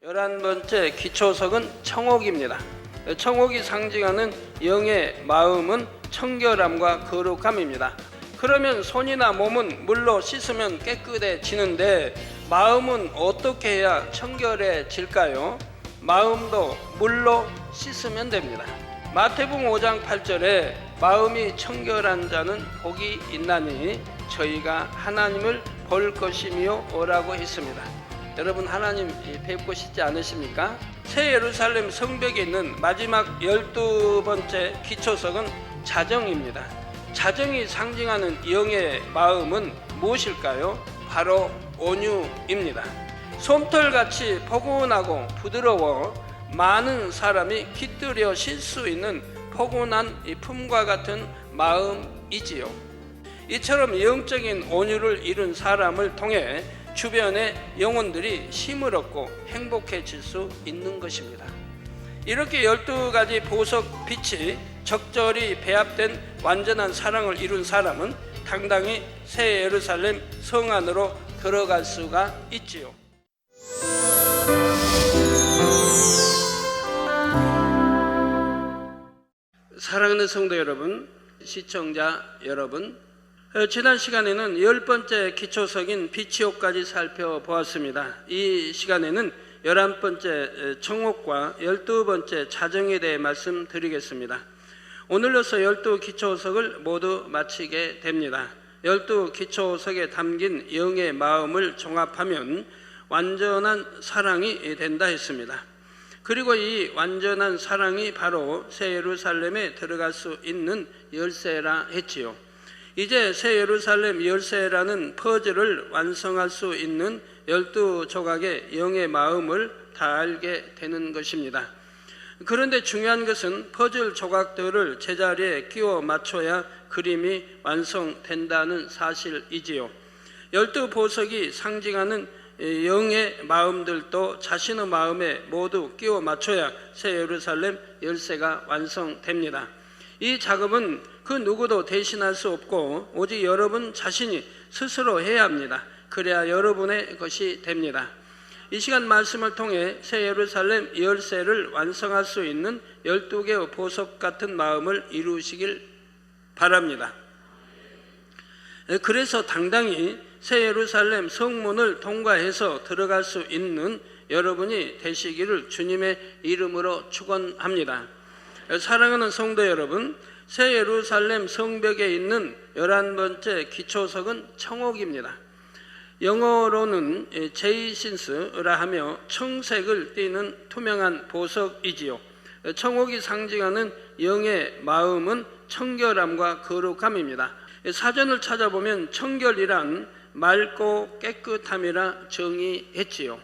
11번째 기초석은 청옥입니다. 청옥이 상징하는 영의 마음은 청결함과 거룩함입니다. 그러면 손이나 몸은 물로 씻으면 깨끗해지는데 마음은 어떻게 해야 청결해질까요? 마음도 물로 씻으면 됩니다. 마태복음 5장 8절에 마음이 청결한 자는 복이 있나니 저희가 하나님을 볼 것이며 라고 했습니다. 여러분, 하나님 뵙고 싶지 않으십니까? 새 예루살렘 성벽에 있는 마지막 12번째 기초석은 자정입니다. 자정이 상징하는 영의 마음은 무엇일까요? 바로 온유입니다. 솜털같이 포근하고 부드러워 많은 사람이 깃들여 쉴 수 있는 포근한 품과 같은 마음이지요. 이처럼 영적인 온유를 이룬 사람을 통해 주변의 영혼들이 힘을 얻고 행복해질 수 있는 것입니다. 이렇게 12가지 보석 빛이 적절히 배합된 완전한 사랑을 이룬 사람은 당당히 새 예루살렘 성 안으로 들어갈 수가 있지요. 사랑하는 성도 여러분, 시청자 여러분, 지난 시간에는 10번째 기초석인 비치옥까지 살펴보았습니다. 이 시간에는 11번째 청옥과 12번째 자정에 대해 말씀드리겠습니다. 오늘로서 12기초석을 모두 마치게 됩니다. 12기초석에 담긴 영의 마음을 종합하면 완전한 사랑이 된다 했습니다. 그리고 이 완전한 사랑이 바로 새 예루살렘에 들어갈 수 있는 열쇠라 했지요. 이제 새 예루살렘 열쇠라는 퍼즐을 완성할 수 있는 12조각의 영의 마음을 다 알게 되는 것입니다. 그런데 중요한 것은 퍼즐 조각들을 제자리에 끼워 맞춰야 그림이 완성된다는 사실이지요. 12보석이 상징하는 영의 마음들도 자신의 마음에 모두 끼워 맞춰야 새 예루살렘 열쇠가 완성됩니다. 이 작업은 그 누구도 대신할 수 없고 오직 여러분 자신이 스스로 해야 합니다. 그래야 여러분의 것이 됩니다. 이 시간 말씀을 통해 새 예루살렘 열쇠를 완성할 수 있는 12개의 보석 같은 마음을 이루시길 바랍니다. 그래서 당당히 새 예루살렘 성문을 통과해서 들어갈 수 있는 여러분이 되시기를 주님의 이름으로 축원합니다. 사랑하는 성도 여러분, 새 예루살렘 성벽에 있는 11번째 기초석은 청옥입니다. 영어로는 제이신스라 하며 청색을 띠는 투명한 보석이지요. 청옥이 상징하는 영의 마음은 청결함과 거룩함입니다. 사전을 찾아보면 청결이란 맑고 깨끗함이라 정의했지요.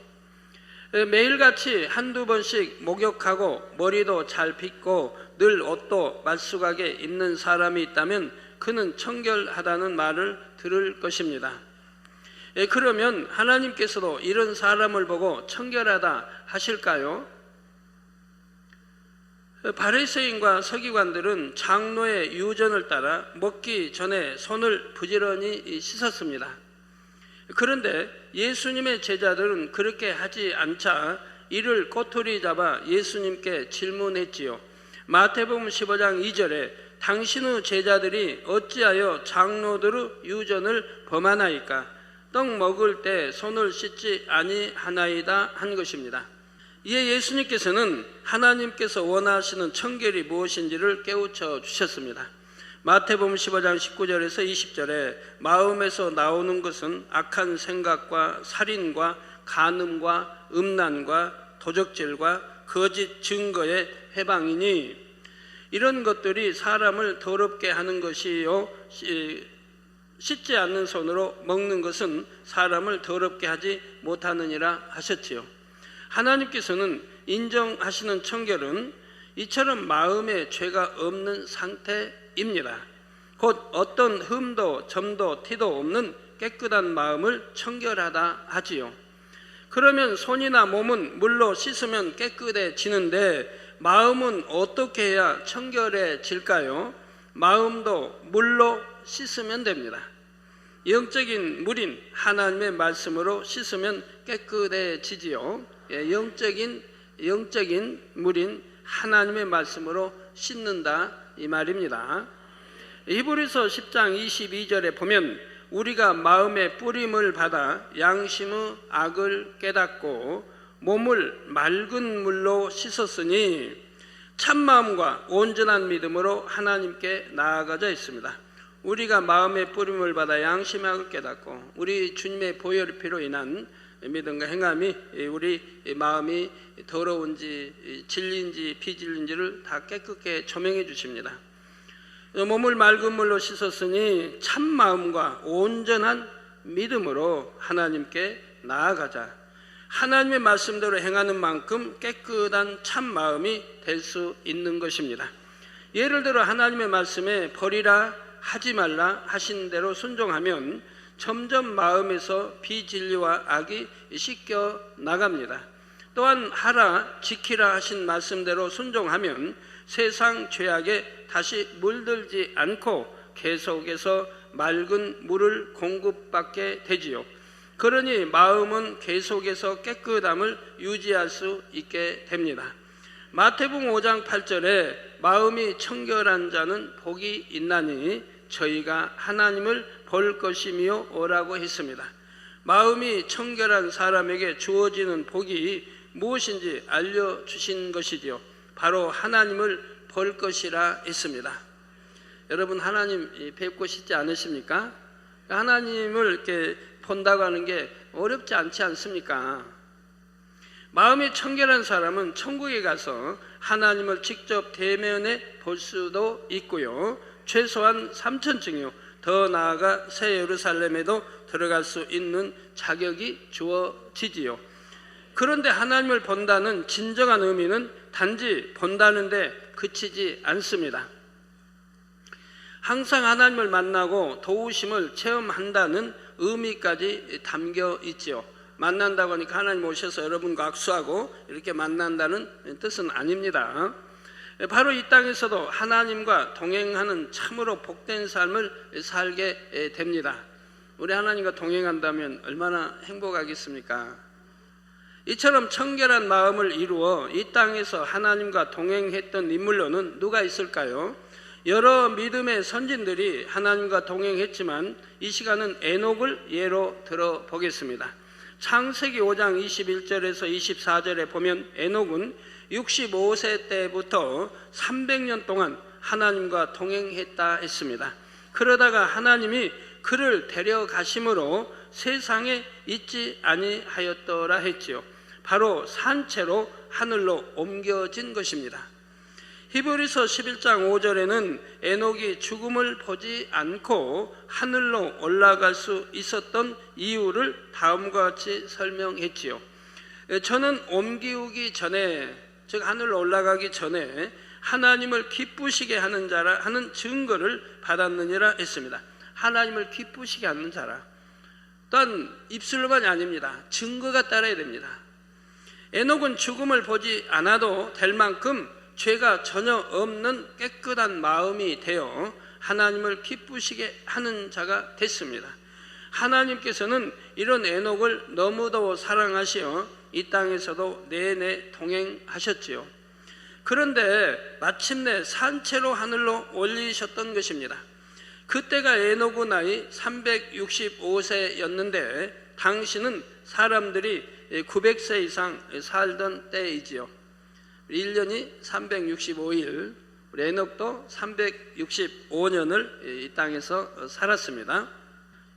매일같이 한두 번씩 목욕하고 머리도 잘 빗고 늘 옷도 말쑥하게 입는 사람이 있다면 그는 청결하다는 말을 들을 것입니다. 그러면 하나님께서도 이런 사람을 보고 청결하다 하실까요? 바리새인과 서기관들은 장로의 유전을 따라 먹기 전에 손을 부지런히 씻었습니다. 그런데 예수님의 제자들은 그렇게 하지 않자 이를 꼬투리 잡아 예수님께 질문했지요. 마태복음 15장 2절에 당신의 제자들이 어찌하여 장로들의 유전을 범하나이까? 떡 먹을 때 손을 씻지 아니하나이다 한 것입니다. 이에 예수님께서는 하나님께서 원하시는 청결이 무엇인지를 깨우쳐 주셨습니다. 마태복음 15장 19절에서 20절에 마음에서 나오는 것은 악한 생각과 살인과 간음과 음란과 도적질과 거짓 증거의 회방이니 이런 것들이 사람을 더럽게 하는 것이요 씻지 않는 손으로 먹는 것은 사람을 더럽게 하지 못하느니라 하셨지요. 하나님께서는 인정하시는 청결은 이처럼 마음에 죄가 없는 상태입니다. 곧 어떤 흠도 점도 티도 없는 깨끗한 마음을 청결하다 하지요. 그러면 손이나 몸은 물로 씻으면 깨끗해지는데 마음은 어떻게 해야 청결해질까요? 마음도 물로 씻으면 됩니다. 영적인 물인 하나님의 말씀으로 씻으면 깨끗해지지요. 영적인 물인 하나님의 말씀으로 씻는다 이 말입니다. 히브리서 10장 22절에 보면 우리가 마음의 뿌림을 받아 양심의 악을 깨닫고 몸을 맑은 물로 씻었으니 참마음과 온전한 믿음으로 하나님께 나아가자 했습니다. 우리가 마음의 뿌림을 받아 양심의 악을 깨닫고 우리 주님의 보혈의 피로 인한 믿음과 행함이 우리 마음이 더러운지 진리인지 비진리인지를 다 깨끗게 조명해 주십니다. 몸을 맑은 물로 씻었으니 참 마음과 온전한 믿음으로 하나님께 나아가자. 하나님의 말씀대로 행하는 만큼 깨끗한 참 마음이 될 수 있는 것입니다. 예를 들어 하나님의 말씀에 버리라 하지 말라 하신 대로 순종하면 점점 마음에서 비진리와 악이 씻겨 나갑니다. 또한 하라 지키라 하신 말씀대로 순종하면 세상 죄악에 다시 물들지 않고 계속해서 맑은 물을 공급받게 되지요. 그러니 마음은 계속해서 깨끗함을 유지할 수 있게 됩니다. 마태복음 5장 8절에 마음이 청결한 자는 복이 있나니 저희가 하나님을 볼 것이며 라고 했습니다. 마음이 청결한 사람에게 주어지는 복이 무엇인지 알려주신 것이지요. 바로 하나님을 볼 것이라 했습니다. 여러분 하나님 뵙고 싶지 않으십니까? 하나님을 이렇게 본다고 하는 게 어렵지 않지 않습니까? 마음이 청결한 사람은 천국에 가서 하나님을 직접 대면해 볼 수도 있고요. 최소한 3,000층이요. 더 나아가 새 예루살렘에도 들어갈 수 있는 자격이 주어지지요. 그런데 하나님을 본다는 진정한 의미는 단지 본다는데 그치지 않습니다. 항상 하나님을 만나고 도우심을 체험한다는 의미까지 담겨 있지요. 만난다고 하니까 하나님 오셔서 여러분과 악수하고 이렇게 만난다는 뜻은 아닙니다. 바로 이 땅에서도 하나님과 동행하는 참으로 복된 삶을 살게 됩니다. 우리 하나님과 동행한다면 얼마나 행복하겠습니까? 이처럼 청결한 마음을 이루어 이 땅에서 하나님과 동행했던 인물로는 누가 있을까요? 여러 믿음의 선진들이 하나님과 동행했지만 이 시간은 에녹을 예로 들어보겠습니다. 창세기 5장 21절에서 24절에 보면 에녹은 65세 때부터 300년 동안 하나님과 동행했다 했습니다. 그러다가 하나님이 그를 데려가심으로 세상에 있지 아니하였더라 했지요. 바로 산채로 하늘로 옮겨진 것입니다. 히브리서 11장 5절에는 에녹이 죽음을 보지 않고 하늘로 올라갈 수 있었던 이유를 다음과 같이 설명했지요. 저는 옮기우기 전에, 즉 하늘로 올라가기 전에 하나님을 기쁘시게 하는 자라 하는 증거를 받았느니라 했습니다. 하나님을 기쁘시게 하는 자라. 또한 입술로만이 아닙니다. 증거가 따라야 됩니다. 에녹은 죽음을 보지 않아도 될 만큼 죄가 전혀 없는 깨끗한 마음이 되어 하나님을 기쁘시게 하는 자가 됐습니다. 하나님께서는 이런 에녹을 너무도 사랑하시어 이 땅에서도 내내 동행하셨지요. 그런데 마침내 산채로 하늘로 올리셨던 것입니다. 그때가 에녹의 나이 365세였는데 당시는 사람들이 900세 이상 살던 때이지요. 1년이 365일, 우리 에녹도 365년을 이 땅에서 살았습니다.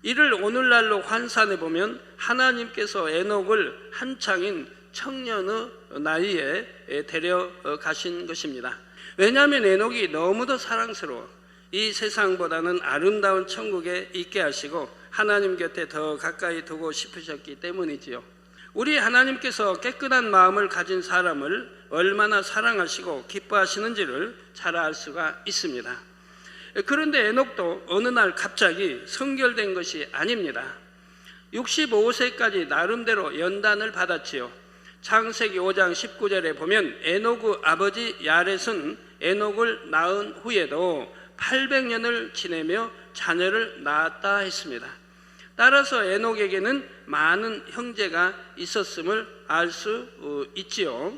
이를 오늘날로 환산해 보면 하나님께서 에녹을 한창인 청년의 나이에 데려가신 것입니다. 왜냐하면 에녹이 너무도 사랑스러워 이 세상보다는 아름다운 천국에 있게 하시고 하나님 곁에 더 가까이 두고 싶으셨기 때문이지요. 우리 하나님께서 깨끗한 마음을 가진 사람을 얼마나 사랑하시고 기뻐하시는지를 잘 알 수가 있습니다. 그런데 에녹도 어느 날 갑자기 성결된 것이 아닙니다. 65세까지 나름대로 연단을 받았지요. 창세기 5장 19절에 보면 에녹의 아버지 야렛은 에녹을 낳은 후에도 800년을 지내며 자녀를 낳았다 했습니다. 따라서 에녹에게는 많은 형제가 있었음을 알 수 있지요.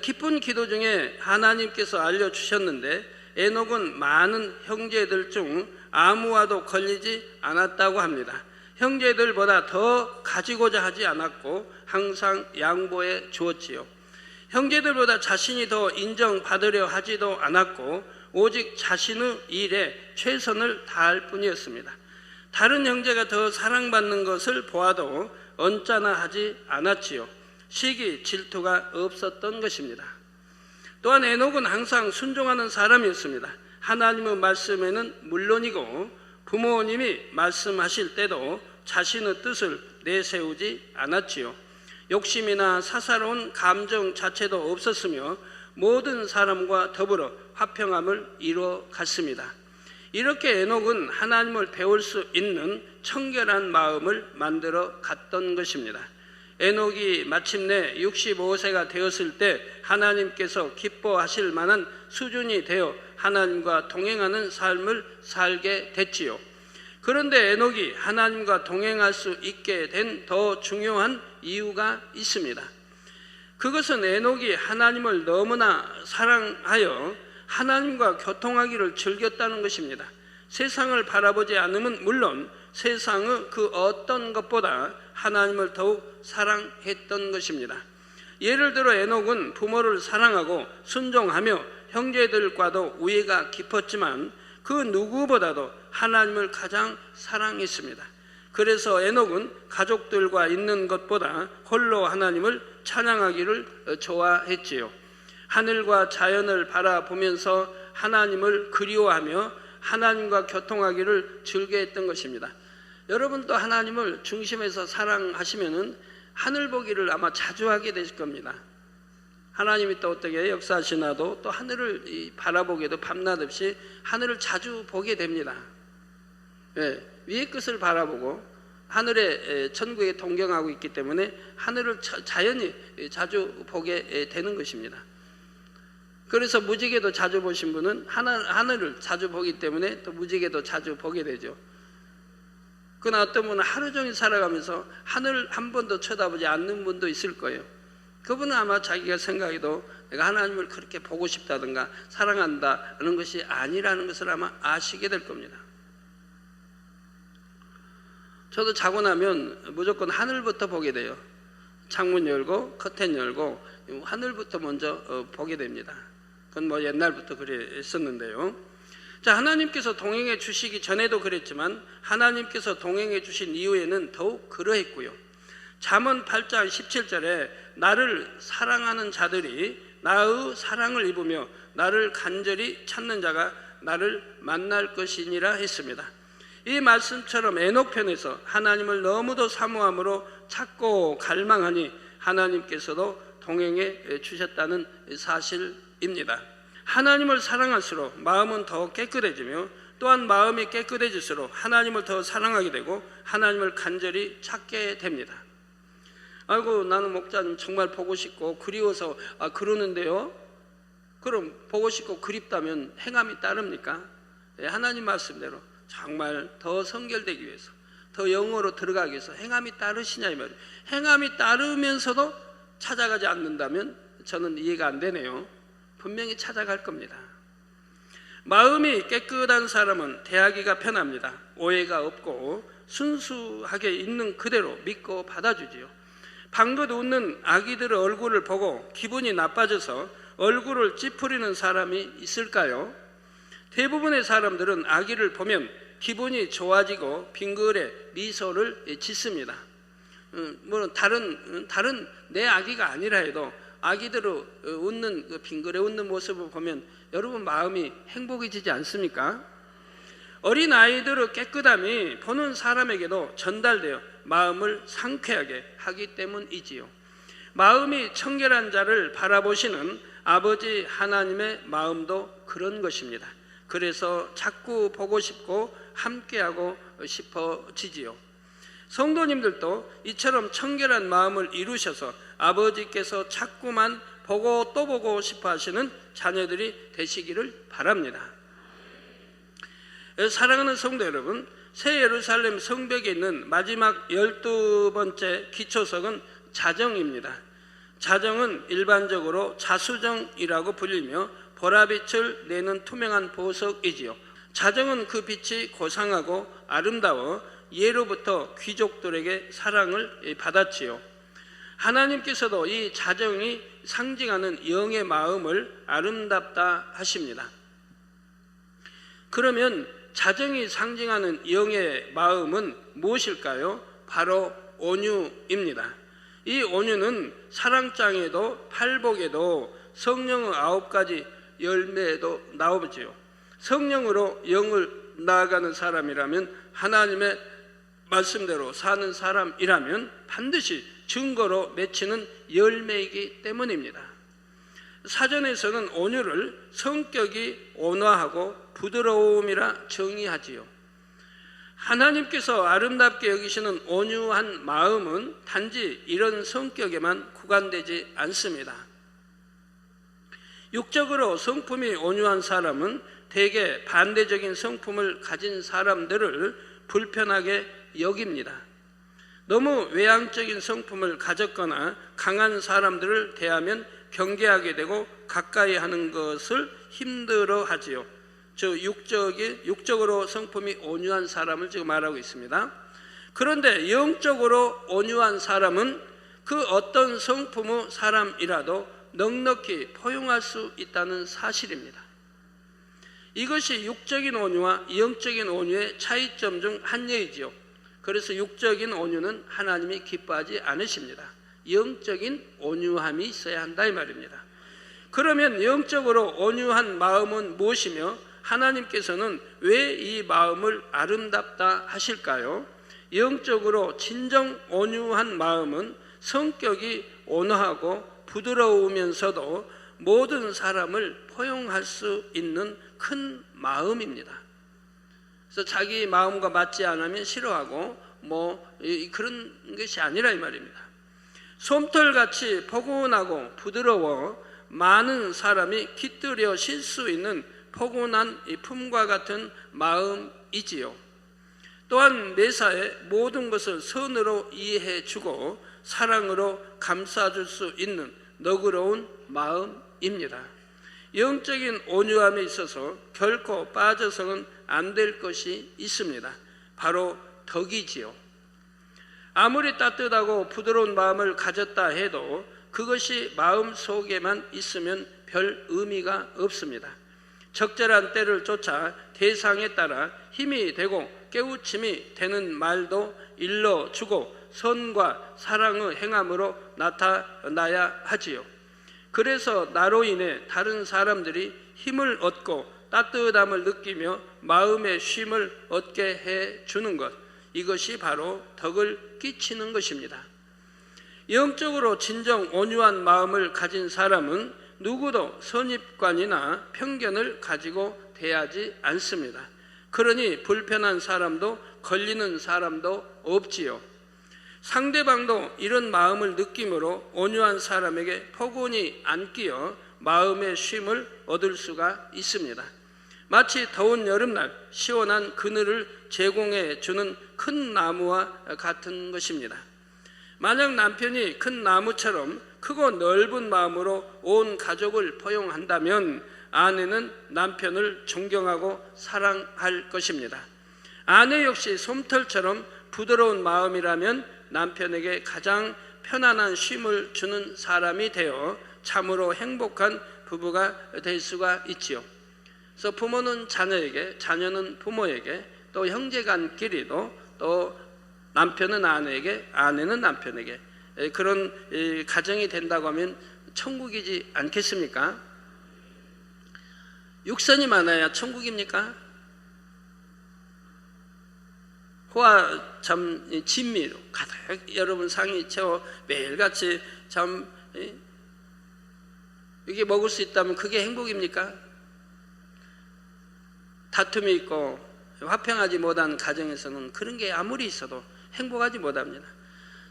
기쁜 기도 중에 하나님께서 알려주셨는데 에녹은 많은 형제들 중 아무와도 걸리지 않았다고 합니다. 형제들보다 더 가지고자 하지 않았고 항상 양보해 주었지요. 형제들보다 자신이 더 인정받으려 하지도 않았고 오직 자신의 일에 최선을 다할 뿐이었습니다. 다른 형제가 더 사랑받는 것을 보아도 언짢아 하지 않았지요. 시기, 질투가 없었던 것입니다. 또한 에녹은 항상 순종하는 사람이었습니다. 하나님의 말씀에는 물론이고 부모님이 말씀하실 때도 자신의 뜻을 내세우지 않았지요. 욕심이나 사사로운 감정 자체도 없었으며 모든 사람과 더불어 화평함을 이루어 갔습니다. 이렇게 에녹은 하나님을 배울 수 있는 청결한 마음을 만들어 갔던 것입니다. 에녹이 마침내 65세가 되었을 때 하나님께서 기뻐하실 만한 수준이 되어 하나님과 동행하는 삶을 살게 됐지요. 그런데 에녹이 하나님과 동행할 수 있게 된 더 중요한 이유가 있습니다. 그것은 에녹이 하나님을 너무나 사랑하여 하나님과 교통하기를 즐겼다는 것입니다. 세상을 바라보지 않으면 물론 세상의 그 어떤 것보다 하나님을 더욱 사랑했던 것입니다. 예를 들어 에녹은 부모를 사랑하고 순종하며 형제들과도 우애가 깊었지만 그 누구보다도 하나님을 가장 사랑했습니다. 그래서 에녹은 가족들과 있는 것보다 홀로 하나님을 찬양하기를 좋아했지요. 하늘과 자연을 바라보면서 하나님을 그리워하며 하나님과 교통하기를 즐겨했던 것입니다. 여러분도 하나님을 중심에서 사랑하시면은 하늘 보기를 아마 자주 하게 되실 겁니다. 하나님이 또 어떻게 역사하시나도 또 하늘을 바라보게도 밤낮 없이 하늘을 자주 보게 됩니다. 예, 위의 끝을 바라보고 하늘에 천국에 동경하고 있기 때문에 하늘을 자연히 자주 보게 되는 것입니다. 그래서 무지개도 자주 보신 분은 하늘을 자주 보기 때문에 또 무지개도 자주 보게 되죠. 그러나 어떤 분은 하루 종일 살아가면서 하늘 한 번도 쳐다보지 않는 분도 있을 거예요. 그분은 아마 자기가 생각해도 내가 하나님을 그렇게 보고 싶다든가 사랑한다는 것이 아니라는 것을 아마 아시게 될 겁니다. 저도 자고 나면 무조건 하늘부터 보게 돼요. 창문 열고 커튼 열고 하늘부터 먼저 보게 됩니다. 그건 뭐 옛날부터 그랬었는데요. 자, 하나님께서 동행해 주시기 전에도 그랬지만 하나님께서 동행해 주신 이후에는 더욱 그러했고요. 잠언 8장 17절에 나를 사랑하는 자들이 나의 사랑을 입으며 나를 간절히 찾는 자가 나를 만날 것이니라 했습니다. 이 말씀처럼 에녹편에서 하나님을 너무도 사모함으로 찾고 갈망하니 하나님께서도 동행해 주셨다는 사실입니다. 하나님을 사랑할수록 마음은 더 깨끗해지며 또한 마음이 깨끗해질수록 하나님을 더 사랑하게 되고 하나님을 간절히 찾게 됩니다. 아이고 나는 목사님 정말 보고 싶고 그리워서 그러는데요. 그럼 보고 싶고 그립다면 행함이 따릅니까? 네, 하나님 말씀대로 정말 더 성결되기 위해서 더 영으로 들어가기 위해서 행함이 따르시냐 이 말이에요. 행함이 따르면서도 찾아가지 않는다면 저는 이해가 안 되네요. 분명히 찾아갈 겁니다. 마음이 깨끗한 사람은 대하기가 편합니다. 오해가 없고 순수하게 있는 그대로 믿고 받아주지요. 방긋 웃는 아기들의 얼굴을 보고 기분이 나빠져서 얼굴을 찌푸리는 사람이 있을까요? 대부분의 사람들은 아기를 보면 기분이 좋아지고 빙글에 미소를 짓습니다. 물론 다른 내 아기가 아니라 해도 아기들의 웃는 그 빙글에 웃는 모습을 보면 여러분 마음이 행복해지지 않습니까? 어린 아이들의 깨끗함이 보는 사람에게도 전달되어 마음을 상쾌하게 하기 때문이지요. 마음이 청결한 자를 바라보시는 아버지 하나님의 마음도 그런 것입니다. 그래서 자꾸 보고 싶고 함께하고 싶어지지요. 성도님들도 이처럼 청결한 마음을 이루셔서 아버지께서 자꾸만 보고 또 보고 싶어 하시는 자녀들이 되시기를 바랍니다. 사랑하는 성도 여러분, 새 예루살렘 성벽에 있는 마지막 12번째 기초석은 자정입니다. 자정은 일반적으로 자수정이라고 불리며 보라빛을 내는 투명한 보석이지요. 자정은 그 빛이 고상하고 아름다워 예로부터 귀족들에게 사랑을 받았지요. 하나님께서도 이 자정이 상징하는 영의 마음을 아름답다 하십니다. 그러면 자정이 상징하는 영의 마음은 무엇일까요? 바로 온유입니다. 이 온유는 사랑장에도 팔복에도 성령의 9가지 열매에도 나오지요. 성령으로 영을 나아가는 사람이라면, 하나님의 말씀대로 사는 사람이라면 반드시 증거로 맺히는 열매이기 때문입니다. 사전에서는 온유를 성격이 온화하고 부드러움이라 정의하지요. 하나님께서 아름답게 여기시는 온유한 마음은 단지 이런 성격에만 구간되지 않습니다. 육적으로 성품이 온유한 사람은 대개 반대적인 성품을 가진 사람들을 불편하게 여깁니다. 너무 외향적인 성품을 가졌거나 강한 사람들을 대하면 경계하게 되고 가까이 하는 것을 힘들어 하지요. 육적으로 성품이 온유한 사람을 지금 말하고 있습니다. 그런데 영적으로 온유한 사람은 그 어떤 성품의 사람이라도 넉넉히 포용할 수 있다는 사실입니다. 이것이 육적인 온유와 영적인 온유의 차이점 중 하나이지요. 그래서 육적인 온유는 하나님이 기뻐하지 않으십니다. 영적인 온유함이 있어야 한다 이 말입니다. 그러면 영적으로 온유한 마음은 무엇이며 하나님께서는 왜 이 마음을 아름답다 하실까요? 영적으로 진정 온유한 마음은 성격이 온화하고 부드러우면서도 모든 사람을 포용할 수 있는 큰 마음입니다. 그래서 자기 마음과 맞지 않으면 싫어하고 그런 것이 아니라 이 말입니다. 솜털같이 포근하고 부드러워 많은 사람이 깃들여 쉴 수 있는 포근한 품과 같은 마음이지요. 또한 매사에 모든 것을 선으로 이해해주고 사랑으로 감싸줄 수 있는 너그러운 마음입니다. 영적인 온유함에 있어서 결코 빠져서는 안 될 것이 있습니다. 바로 덕이지요. 아무리 따뜻하고 부드러운 마음을 가졌다 해도 그것이 마음 속에만 있으면 별 의미가 없습니다. 적절한 때를 쫓아 대상에 따라 힘이 되고 깨우침이 되는 말도 일러주고 선과 사랑의 행함으로 나타나야 하지요. 그래서 나로 인해 다른 사람들이 힘을 얻고 따뜻함을 느끼며 마음의 쉼을 얻게 해주는 것, 이것이 바로 덕을 끼치는 것입니다. 영적으로 진정 온유한 마음을 가진 사람은 누구도 선입관이나 편견을 가지고 대하지 않습니다. 그러니 불편한 사람도 걸리는 사람도 없지요. 상대방도 이런 마음을 느낌으로 온유한 사람에게 포근히 안기어 마음의 쉼을 얻을 수가 있습니다. 마치 더운 여름날 시원한 그늘을 제공해 주는 큰 나무와 같은 것입니다. 만약 남편이 큰 나무처럼 크고 넓은 마음으로 온 가족을 포용한다면 아내는 남편을 존경하고 사랑할 것입니다. 아내 역시 솜털처럼 부드러운 마음이라면 남편에게 가장 편안한 쉼을 주는 사람이 되어 참으로 행복한 부부가 될 수가 있지요. 그래서 부모는 자녀에게, 자녀는 부모에게, 또 형제간끼리도, 또 남편은 아내에게, 아내는 남편에게 그런 가정이 된다고 하면 천국이지 않겠습니까? 육선이 많아야 천국입니까? 호화 참 진미로 가득 여러분 상이 채워 매일같이 참 이게 먹을 수 있다면 그게 행복입니까? 다툼이 있고 화평하지 못한 가정에서는 그런 게 아무리 있어도 행복하지 못합니다.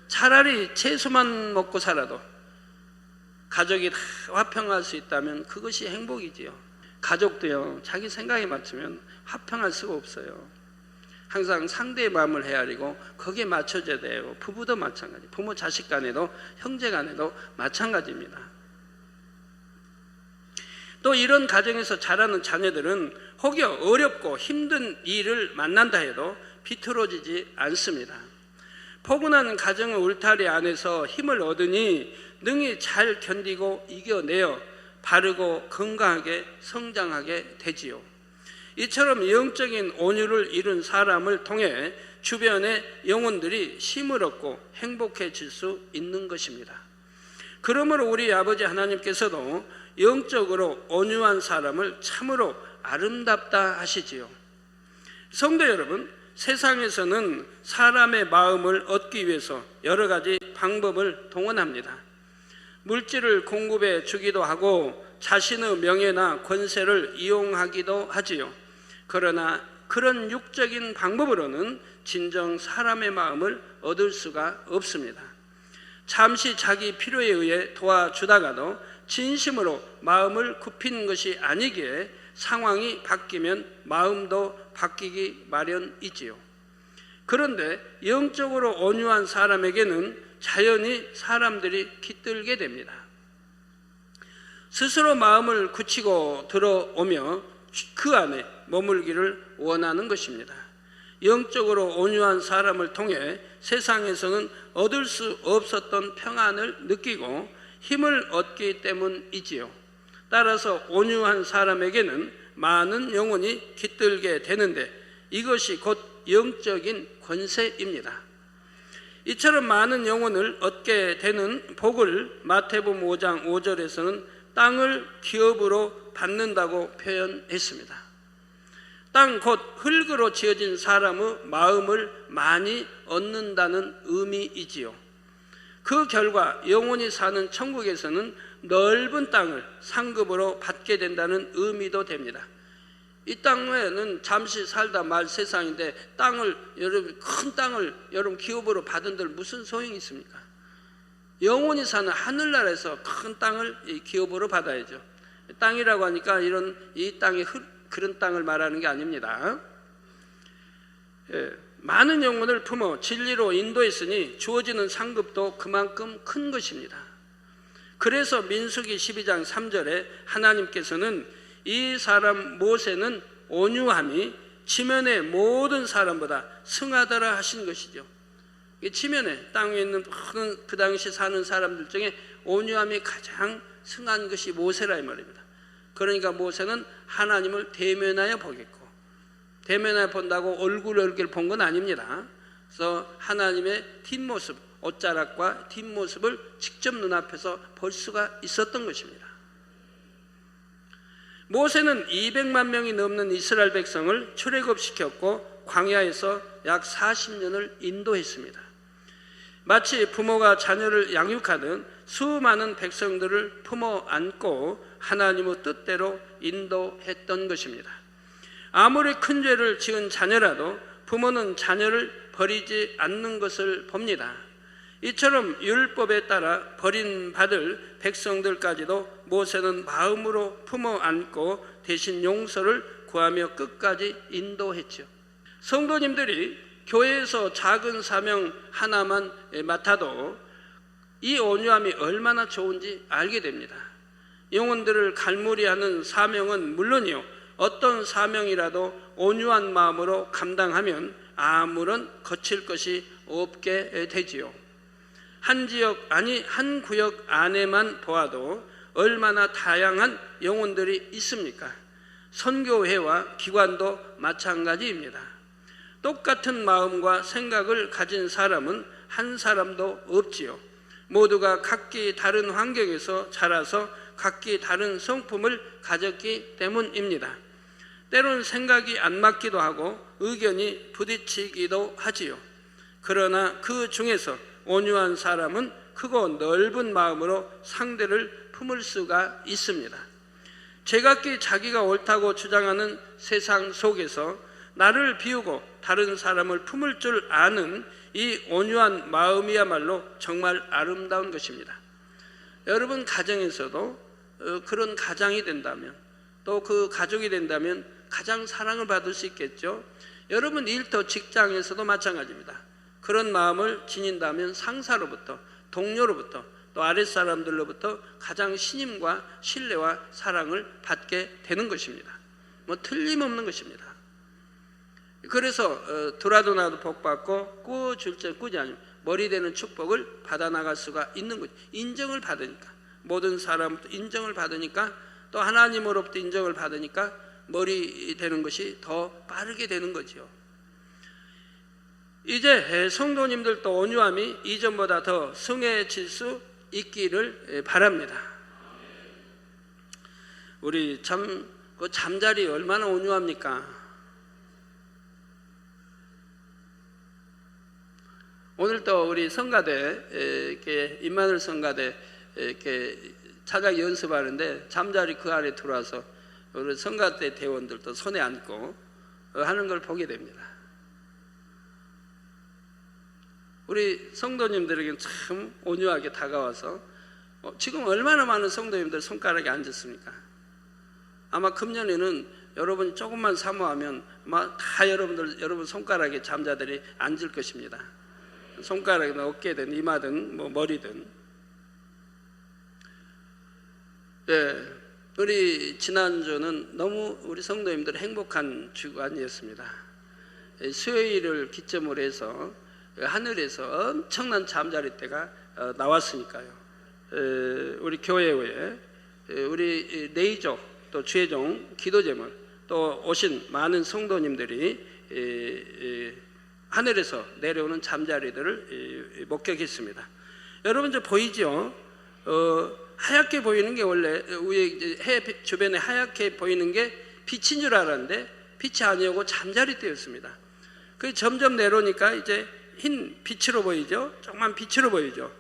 차라리 채소만 먹고 살아도 가족이 다 화평할 수 있다면 그것이 행복이지요. 가족도요, 자기 생각에 맞추면 화평할 수가 없어요. 항상 상대의 마음을 헤아리고 거기에 맞춰져야 돼요. 부부도 마찬가지, 부모 자식 간에도 형제 간에도 마찬가지입니다. 또 이런 가정에서 자라는 자녀들은 혹여 어렵고 힘든 일을 만난다 해도 비틀어지지 않습니다. 포근한 가정의 울타리 안에서 힘을 얻으니 능히 잘 견디고 이겨내어 바르고 건강하게 성장하게 되지요. 이처럼 영적인 온유를 이룬 사람을 통해 주변의 영혼들이 힘을 얻고 행복해질 수 있는 것입니다. 그러므로 우리 아버지 하나님께서도 영적으로 온유한 사람을 참으로 아름답다 하시지요. 성도 여러분, 세상에서는 사람의 마음을 얻기 위해서 여러 가지 방법을 동원합니다. 물질을 공급해 주기도 하고 자신의 명예나 권세를 이용하기도 하지요. 그러나 그런 육적인 방법으로는 진정 사람의 마음을 얻을 수가 없습니다. 잠시 자기 필요에 의해 도와주다가도 진심으로 마음을 굽히는 것이 아니기에 상황이 바뀌면 마음도 바뀌기 마련이지요. 그런데 영적으로 온유한 사람에게는 자연히 사람들이 깃들게 됩니다. 스스로 마음을 굳히고 들어오며 그 안에 머물기를 원하는 것입니다. 영적으로 온유한 사람을 통해 세상에서는 얻을 수 없었던 평안을 느끼고 힘을 얻기 때문이지요. 따라서 온유한 사람에게는 많은 영혼이 깃들게 되는데 이것이 곧 영적인 권세입니다. 이처럼 많은 영혼을 얻게 되는 복을 마태복음 5장 5절에서는 땅을 기업으로 받는다고 표현했습니다. 땅 곧 흙으로 지어진 사람의 마음을 많이 얻는다는 의미이지요. 그 결과 영혼이 사는 천국에서는 넓은 땅을 상급으로 받게 된다는 의미도 됩니다. 이 땅에는 잠시 살다 말 세상인데 여러분 큰 땅을 여러분 기업으로 받은들 무슨 소용이 있습니까? 영혼이 사는 하늘나라에서 큰 땅을 기업으로 받아야죠. 땅이라고 하니까 이 땅의 그런 땅을 말하는 게 아닙니다. 많은 영혼을 품어 진리로 인도했으니 주어지는 상급도 그만큼 큰 것입니다. 그래서 민수기 12장 3절에 하나님께서는 이 사람 모세는 온유함이 지면의 모든 사람보다 승하더라 하신 것이죠. 지면에 땅에 있는 그 당시 사는 사람들 중에 온유함이 가장 승한 것이 모세라 이 말입니다. 그러니까 모세는 하나님을 대면하여 보겠고, 대면하여 본다고 얼굴 본 건 아닙니다. 그래서 하나님의 뒷모습, 옷자락과 뒷모습을 직접 눈앞에서 볼 수가 있었던 것입니다. 모세는 200만 명이 넘는 이스라엘 백성을 출애굽시켰고 광야에서 약 40년을 인도했습니다. 마치 부모가 자녀를 양육하듯 수많은 백성들을 품어 안고 하나님의 뜻대로 인도했던 것입니다. 아무리 큰 죄를 지은 자녀라도 부모는 자녀를 버리지 않는 것을 봅니다. 이처럼 율법에 따라 버림받을 백성들까지도 모세는 마음으로 품어 안고 대신 용서를 구하며 끝까지 인도했죠. 성도님들이 교회에서 작은 사명 하나만 맡아도 이 온유함이 얼마나 좋은지 알게 됩니다. 영혼들을 갈무리하는 사명은 물론이요, 어떤 사명이라도 온유한 마음으로 감당하면 아무런 거칠 것이 없게 되지요. 한 지역 아니 한 구역 안에만 보아도 얼마나 다양한 영혼들이 있습니까? 선교회와 기관도 마찬가지입니다. 똑같은 마음과 생각을 가진 사람은 한 사람도 없지요. 모두가 각기 다른 환경에서 자라서 각기 다른 성품을 가졌기 때문입니다. 때론 생각이 안 맞기도 하고 의견이 부딪히기도 하지요. 그러나 그 중에서 온유한 사람은 크고 넓은 마음으로 상대를 품을 수가 있습니다. 제각기 자기가 옳다고 주장하는 세상 속에서 나를 비우고 다른 사람을 품을 줄 아는 이 온유한 마음이야말로 정말 아름다운 것입니다. 여러분 가정에서도 그런 가장이 된다면, 또 그 가족이 된다면 가장 사랑을 받을 수 있겠죠. 여러분 일터 직장에서도 마찬가지입니다. 그런 마음을 지닌다면 상사로부터, 동료로부터, 또 아랫사람들로부터 가장 신임과 신뢰와 사랑을 받게 되는 것입니다. 뭐 틀림없는 것입니다. 그래서 두라도 나도 복받고 꾸어줄 때 꾸지 않으면 머리 되는 축복을 받아 나갈 수가 있는 거죠. 인정을 받으니까, 모든 사람부터 인정을 받으니까, 또 하나님으로부터 인정을 받으니까 머리 되는 것이 더 빠르게 되는 거죠. 이제 성도님들도 온유함이 이전보다 더 성해질 수 있기를 바랍니다. 우리 참 그 잠자리 얼마나 온유합니까? 오늘 또 우리 성가대 이렇게 임마누엘 성가대 이렇게 차작 연습하는데 잠자리 그 안에 들어와서 우리 성가대 대원들도 손에 안고 하는 걸 보게 됩니다. 우리 성도님들에게 참 온유하게 다가와서 지금 얼마나 많은 성도님들 손가락에 앉았습니까? 아마 금년에는 여러분이 조금만 사모하면 아마 다 여러분 손가락에 잠자들이 앉을 것입니다. 손가락이나 어깨든 이마든 뭐 머리든. 네, 우리 지난주는 너무 우리 성도님들 행복한 주간이었습니다. 수요일을 기점으로 해서 하늘에서 엄청난 잠자리 때가 나왔으니까요. 우리 교회에 우리 내이족 또 주의종 기도제물 또 오신 많은 성도님들이 하늘에서 내려오는 잠자리들을 목격했습니다. 여러분 저 보이죠? 하얗게 보이는 게 원래 위에 해 주변에 하얗게 보이는 게 빛인 줄 알았는데 빛이 아니고 잠자리 때였습니다. 그 점점 내려오니까 이제 흰 빛으로 보이죠? 조그만 빛으로 보이죠?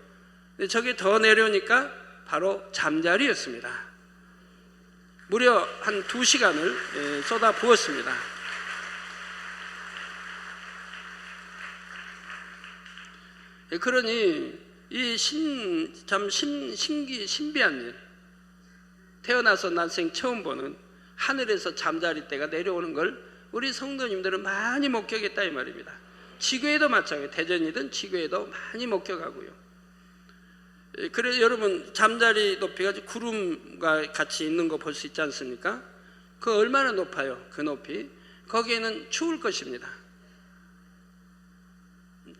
근데 저게 더 내려오니까 바로 잠자리였습니다. 무려 한 2시간을 쏟아 부었습니다. 그러니 이 신비한 일, 태어나서 난생 처음 보는 하늘에서 잠자리 때가 내려오는 걸 우리 성도님들은 많이 목격했다 이 말입니다. 지구에도 마찬가지예요. 대전이든 지구에도 많이 목격하고요. 그래서 여러분 잠자리 높이가 구름과 같이 있는 거 볼 수 있지 않습니까? 그 얼마나 높아요? 그 높이. 거기에는 추울 것입니다.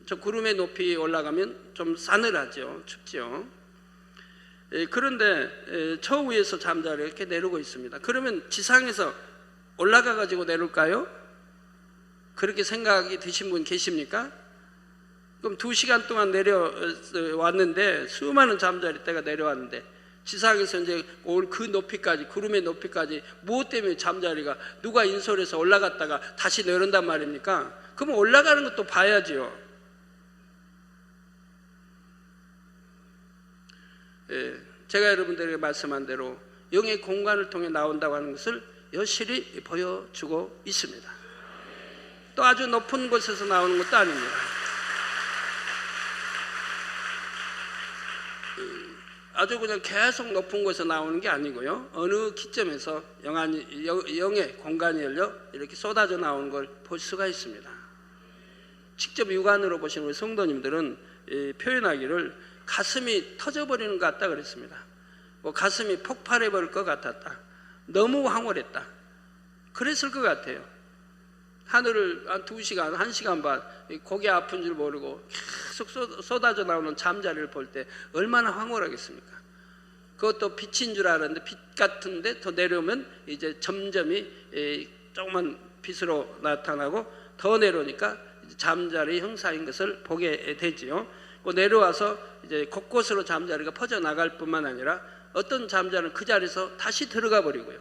저 구름의 높이 올라가면 좀 싸늘하죠. 춥죠. 그런데 저 위에서 잠자리가 이렇게 내려오고 있습니다. 그러면 지상에서 올라가 가지고 내려올까요? 그렇게 생각이 드신 분 계십니까? 그럼 2시간 동안 내려왔는데 수많은 잠자리 때가 내려왔는데 지상에서 이제 올 그 높이까지 구름의 높이까지 무엇 때문에 잠자리가 누가 인솔해서 올라갔다가 다시 내려온단 말입니까? 그럼 올라가는 것도 봐야지요. 제가 여러분들에게 말씀한 대로 영의 공간을 통해 나온다고 하는 것을 여실히 보여주고 있습니다. 또 아주 높은 곳에서 나오는 것도 아닙니다. 아주 그냥 계속 높은 곳에서 나오는 게 아니고요. 어느 기점에서 영의 공간이 열려 이렇게 쏟아져 나오는 걸 볼 수가 있습니다. 직접 육안으로 보신 우리 성도님들은 표현하기를 가슴이 터져버리는 것 같다 그랬습니다. 뭐 가슴이 폭발해버릴 것 같았다. 너무 황홀했다. 그랬을 것 같아요. 하늘을 한 2시간, 1시간 반 고개 아픈 줄 모르고 계속 쏟아져 나오는 잠자리를 볼 때 얼마나 황홀하겠습니까? 그것도 빛인 줄 알았는데 빛 같은데 더 내려오면 이제 점점이 조그만 빛으로 나타나고 더 내려오니까 잠자리 형상인 것을 보게 되지요. 내려와서 이제 곳곳으로 잠자리가 퍼져 나갈 뿐만 아니라 어떤 잠자리는 그 자리에서 다시 들어가 버리고요.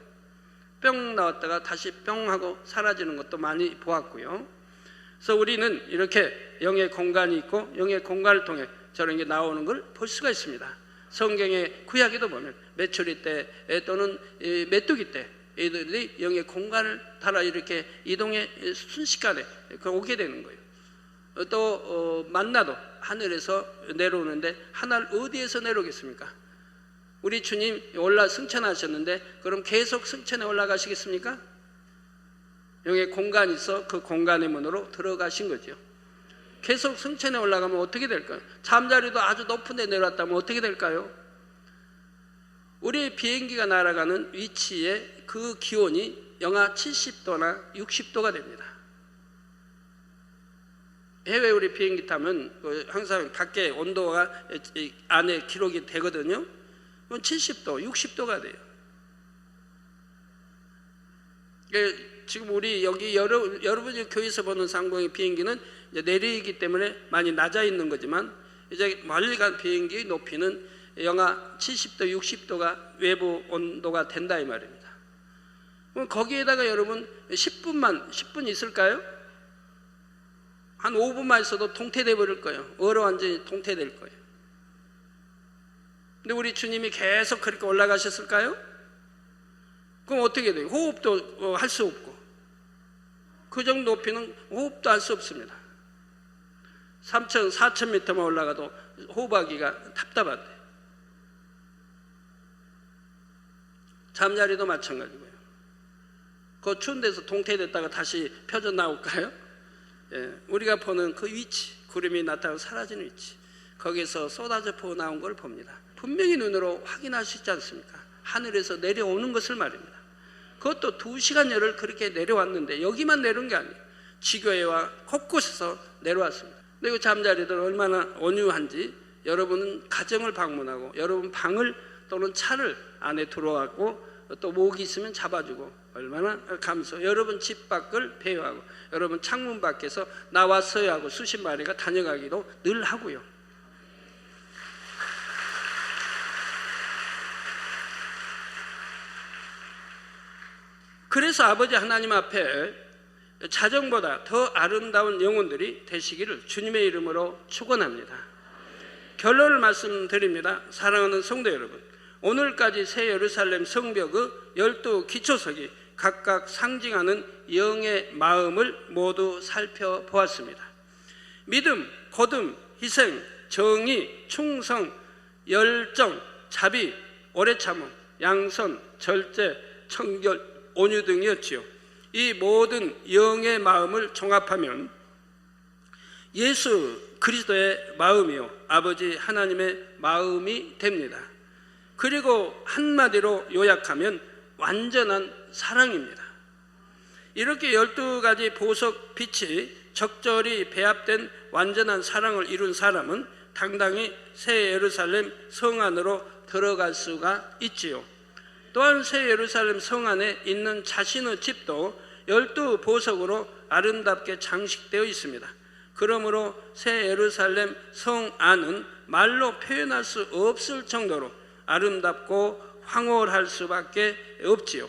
뿅 나왔다가 다시 뿅 하고 사라지는 것도 많이 보았고요. 그래서 우리는 이렇게 영의 공간이 있고 영의 공간을 통해 저런 게 나오는 걸 볼 수가 있습니다. 성경의 구약에도 보면 메추리 때 또는 메뚜기 때 이들이 영의 공간을 따라 이렇게 이동해 순식간에 오게 되는 거예요. 또 만나도 하늘에서 내려오는데 하늘 어디에서 내려오겠습니까? 우리 주님 승천하셨는데 그럼 계속 승천에 올라가시겠습니까? 영의 공간이 있어 그 공간의 문으로 들어가신 거죠. 계속 승천에 올라가면 어떻게 될까요? 잠자리도 아주 높은 데 내려왔다면 어떻게 될까요? 우리 비행기가 날아가는 위치에 그 기온이 영하 70도나 60도가 됩니다. 해외 우리 비행기 타면 항상 밖에 온도가 안에 기록이 되거든요. 그건 70도, 60도가 돼요. 지금 우리 여기 여러분이 교회에서 보는 상공의 비행기는 이제 내리기 때문에 많이 낮아 있는 거지만 이제 멀리 간 비행기의 높이는 영하 70도, 60도가 외부 온도가 된다 이 말입니다. 그럼 거기에다가 여러분 10분 있을까요? 한 5분만 있어도 통태돼 버릴 거예요. 얼어 완전히 통태될 거예요. 근데 우리 주님이 계속 그렇게 올라가셨을까요? 그럼 어떻게 돼요? 호흡도 할 수 없고 그 정도 높이는 호흡도 할 수 없습니다. 3,000, 4,000m만 올라가도 호흡하기가 답답한데 잠자리도 마찬가지고요. 그 추운 데서 동태됐다가 다시 펴져 나올까요? 예, 우리가 보는 그 위치, 구름이 나타나고 사라지는 위치, 거기서 쏟아져 퍼 나온 걸 봅니다. 분명히 눈으로 확인할 수 있지 않습니까? 하늘에서 내려오는 것을 말입니다. 그것도 2시간여를 그렇게 내려왔는데 여기만 내려온 게 아니에요. 지교회와 곳곳에서 내려왔습니다. 근데 그 잠자리들 얼마나 온유한지 여러분은 가정을 방문하고 여러분 방을 또는 차를 안에 들어왔고 또 모기 있으면 잡아주고 얼마나 감사해요. 여러분 집 밖을 배회하고 여러분 창문 밖에서 나왔어야 하고 수십 마리가 다녀가기도 늘 하고요. 그래서 아버지 하나님 앞에 자정보다 더 아름다운 영혼들이 되시기를 주님의 이름으로 축원합니다. 결론을 말씀드립니다. 사랑하는 성도 여러분, 오늘까지 새 예루살렘 성벽의 12 기초석이 각각 상징하는 영의 마음을 모두 살펴보았습니다. 믿음, 거듭, 희생, 정의, 충성, 열정, 자비, 오래 참음, 양선, 절제, 청결, 온유 등이었지요. 이 모든 영의 마음을 종합하면 예수 그리스도의 마음이요 아버지 하나님의 마음이 됩니다. 그리고 한마디로 요약하면 완전한 사랑입니다. 이렇게 12가지 보석 빛이 적절히 배합된 완전한 사랑을 이룬 사람은 당당히 새 예루살렘 성 안으로 들어갈 수가 있지요. 또한 새 예루살렘 성 안에 있는 자신의 집도 12 보석으로 아름답게 장식되어 있습니다. 그러므로 새 예루살렘 성 안은 말로 표현할 수 없을 정도로 아름답고 황홀할 수밖에 없지요.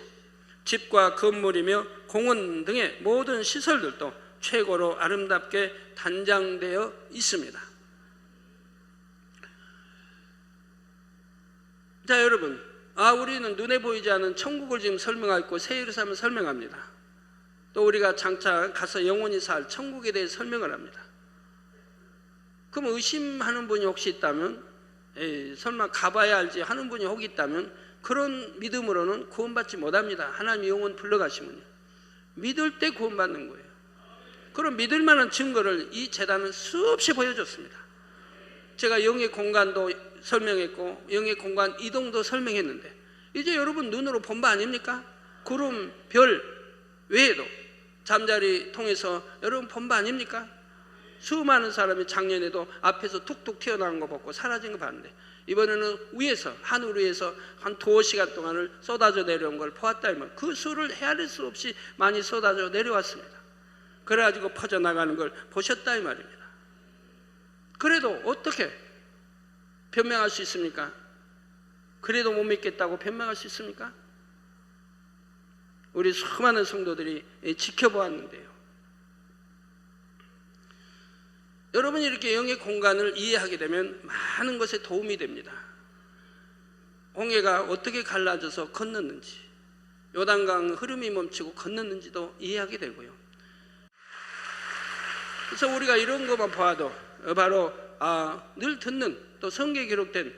집과 건물이며 공원 등의 모든 시설들도 최고로 아름답게 단장되어 있습니다. 자, 여러분, 우리는 눈에 보이지 않은 천국을 지금 설명하고 새 예루살렘을 설명합니다. 또 우리가 장차 가서 영원히 살 천국에 대해 설명을 합니다. 그럼 의심하는 분이 혹시 있다면, 설마 가봐야 알지 하는 분이 혹 있다면 그런 믿음으로는 구원받지 못합니다. 하나님 영혼 불러가시면요. 믿을 때 구원받는 거예요. 그런 믿을 만한 증거를 이 재단은 수없이 보여줬습니다. 제가 영의 공간도 설명했고 영의 공간 이동도 설명했는데 이제 여러분 눈으로 본 바 아닙니까? 구름, 별 외에도 잠자리 통해서 여러분 본 바 아닙니까? 수많은 사람이 작년에도 앞에서 툭툭 튀어나온 거 보고 사라진 거 봤는데 이번에는 위에서 하늘 위에서 한 2시간 동안을 쏟아져 내려온 걸 보았다면 그 수를 헤아릴 수 없이 많이 쏟아져 내려왔습니다. 그래가지고 퍼져나가는 걸 보셨다 이 말입니다. 그래도 어떻게 변명할 수 있습니까? 그래도 못 믿겠다고 변명할 수 있습니까? 우리 수많은 성도들이 지켜보았는데요. 여러분이 이렇게 영의 공간을 이해하게 되면 많은 것에 도움이 됩니다. 홍해가 어떻게 갈라져서 건넜는지, 요단강 흐름이 멈추고 건넜는지도 이해하게 되고요. 그래서 우리가 이런 것만 봐도 바로 늘 듣는 또 성경에 기록된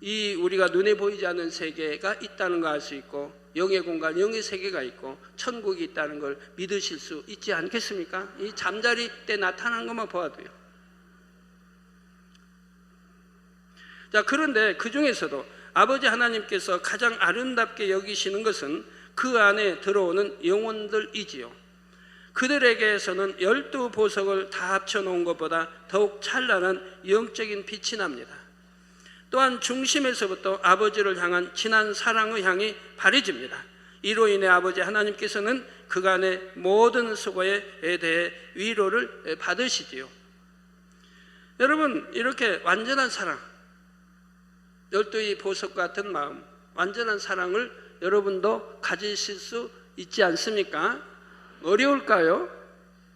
이 우리가 눈에 보이지 않는 세계가 있다는 걸 알 수 있고, 영의 공간, 영의 세계가 있고 천국이 있다는 걸 믿으실 수 있지 않겠습니까? 이 잠자리 때 나타난 것만 보아도요. 자, 그런데 그 중에서도 아버지 하나님께서 가장 아름답게 여기시는 것은 그 안에 들어오는 영혼들이지요. 그들에게서는 12보석을 다 합쳐놓은 것보다 더욱 찬란한 영적인 빛이 납니다. 또한 중심에서부터 아버지를 향한 진한 사랑의 향이 바래집니다. 이로 인해 아버지 하나님께서는 그간의 모든 수고에 대해 위로를 받으시지요. 여러분, 이렇게 완전한 사랑, 12의 보석 같은 마음, 완전한 사랑을 여러분도 가지실 수 있지 않습니까? 어려울까요?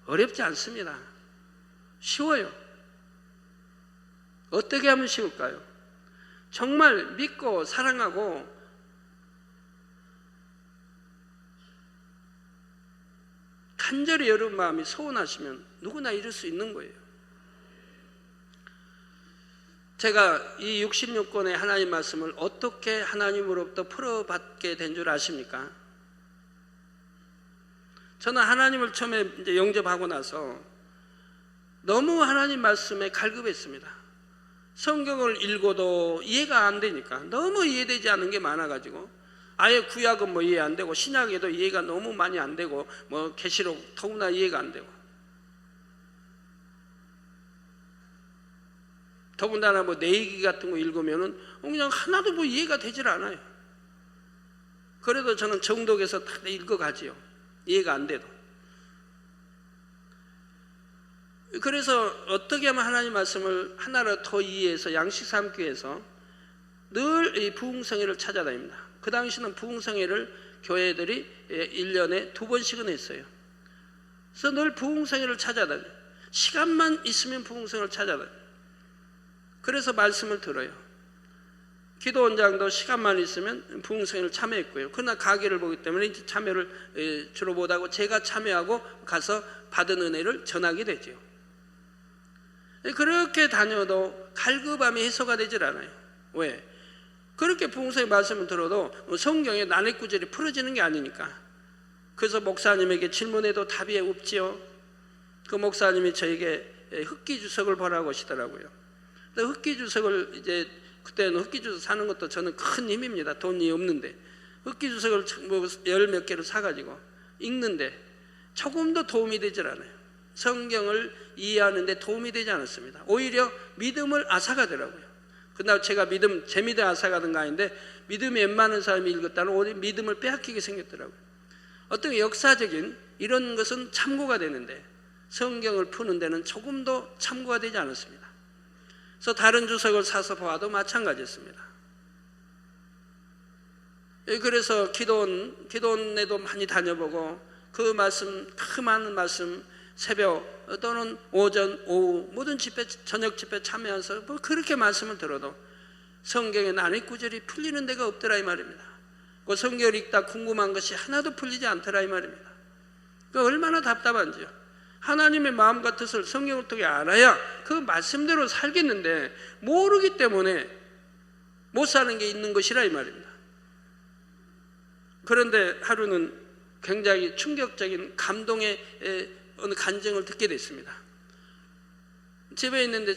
어렵지 않습니다. 쉬워요. 어떻게 하면 쉬울까요? 정말 믿고 사랑하고 간절히 여러분 마음이 소원하시면 누구나 이룰 수 있는 거예요. 제가 이 66권의 하나님 말씀을 어떻게 하나님으로부터 풀어받게 된 줄 아십니까? 저는 하나님을 처음에 이제 영접하고 나서 너무 하나님 말씀에 갈급했습니다. 성경을 읽어도 이해가 안 되니까, 너무 이해되지 않은 게 많아가지고, 아예 구약은 뭐 이해 안 되고 신약에도 이해가 너무 많이 안 되고, 뭐 계시록 더구나 이해가 안 되고, 더군다나 뭐 내얘기 같은 거 읽으면은 그냥 하나도 뭐 이해가 되질 않아요. 그래도 저는 정독에서 다 읽어가지요. 이해가 안 돼도. 그래서 어떻게 하면 하나님 말씀을 하나로 더 이해해서 양식 삼기 위해서 늘 이 부흥성회를 찾아다닙니다. 그 당시는 부흥성회를 교회들이 1년에 2번씩은 했어요. 그래서 늘 부흥성회를 찾아다녀요. 시간만 있으면 부흥성회를 찾아다녀요. 그래서 말씀을 들어요. 기도원장도 시간만 있으면 부흥성회를 참여했고요. 그러나 가게를 보기 때문에 이제 참여를 주로 못하고 제가 참여하고 가서 받은 은혜를 전하게 되죠. 그렇게 다녀도 갈급함이 해소가 되질 않아요. 왜? 그렇게 부흥성의 말씀을 들어도 성경에 난해 구절이 풀어지는 게 아니니까. 그래서 목사님에게 질문해도 답이 없지요. 그 목사님이 저에게 흑기 주석을 보라고 하시더라고요. 흑기 주석을 이제 그때는 흑기 주석 사는 것도 저는 큰 힘입니다. 돈이 없는데 흑기 주석을 뭐 10몇 개를 사가지고 읽는데 조금도 도움이 되질 않아요. 성경을 이해하는데 도움이 되지 않았습니다. 오히려 믿음을 앗아가더라고요. 그날 제가 제 믿음 앗아가던 거 아닌데 믿음이 웬만한 사람이 읽었다는 오히려 믿음을 빼앗기게 생겼더라고요. 어떤 역사적인 이런 것은 참고가 되는데 성경을 푸는 데는 조금도 참고가 되지 않았습니다. 그래서 다른 주석을 사서 봐도 마찬가지였습니다. 그래서 기도원에도 많이 다녀보고 그 말씀, 그 많은 말씀 새벽 또는 오전, 오후 모든 집회, 저녁 집회 참여해서 뭐 그렇게 말씀을 들어도 성경의 난해 구절이 풀리는 데가 없더라 이 말입니다. 그 성경을 읽다 궁금한 것이 하나도 풀리지 않더라 이 말입니다. 그 얼마나 답답한지요. 하나님의 마음과 뜻을 성경을 통해 알아야 그 말씀대로 살겠는데 모르기 때문에 못 사는 게 있는 것이라 이 말입니다. 그런데 하루는 굉장히 충격적인 감동의 어느 간증을 듣게 됐습니다. 집에 있는데